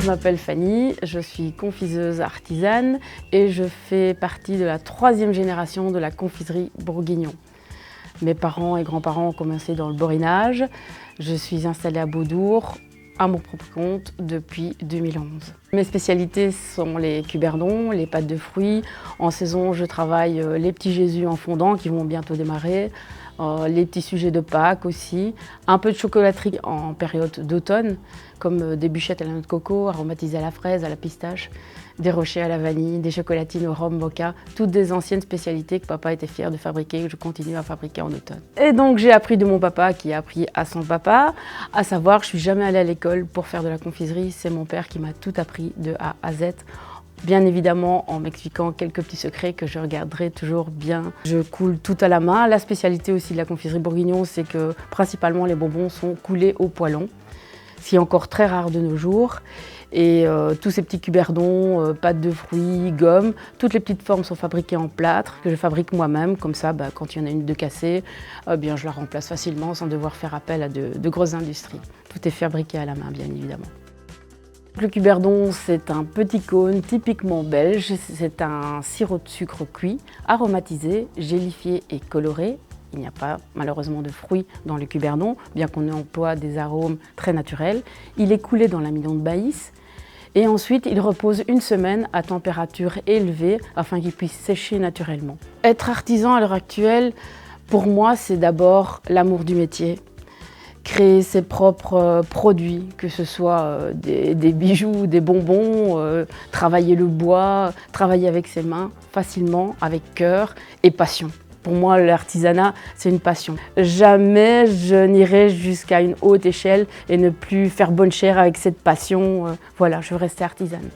Je m'appelle Fanny, je suis confiseuse artisane et je fais partie de la 3e génération de la confiserie Bourguignon. Mes parents et grands-parents ont commencé dans le borinage. Je suis installée à Beaudour, à mon propre compte, depuis 2011. Mes spécialités sont les cuberdons, les pâtes de fruits. En saison, je travaille les petits Jésus en fondant qui vont bientôt démarrer, les petits sujets de Pâques aussi, un peu de chocolaterie en période d'automne, comme des bûchettes à la noix de coco, aromatisées à la fraise, à la pistache, des rochers à la vanille, des chocolatines au rhum mocha, toutes des anciennes spécialités que papa était fier de fabriquer et que je continue à fabriquer en automne. Et donc j'ai appris de mon papa qui a appris à son papa, à savoir que je suis jamais allée à l'école pour faire de la confiserie, c'est mon père qui m'a tout appris de A à Z. Bien évidemment en m'expliquant quelques petits secrets que je regarderai toujours bien. Je coule tout à la main. La spécialité aussi de la confiserie Bourguignon, c'est que principalement les bonbons sont coulés au poêlon, ce qui est encore très rare de nos jours. Et tous ces petits cuberdons, pâtes de fruits, gommes, toutes les petites formes sont fabriquées en plâtre, que je fabrique moi-même. Comme ça, quand il y en a une de cassée, je la remplace facilement sans devoir faire appel à de grosses industries. Tout est fabriqué à la main, bien évidemment. Le cuberdon, c'est un petit cône typiquement belge. C'est un sirop de sucre cuit, aromatisé, gélifié et coloré. Il n'y a pas malheureusement de fruits dans le cuberdon, bien qu'on emploie des arômes très naturels. Il est coulé dans l'amidon de maïs et ensuite il repose une semaine à température élevée afin qu'il puisse sécher naturellement. Être artisan à l'heure actuelle, pour moi, c'est d'abord l'amour du métier. Créer ses propres produits, que ce soit des bijoux, des bonbons, travailler le bois, travailler avec ses mains facilement, avec cœur et passion. Pour moi, l'artisanat, c'est une passion. Jamais je n'irai jusqu'à une haute échelle et ne plus faire bonne chère avec cette passion. Voilà, je veux rester artisane.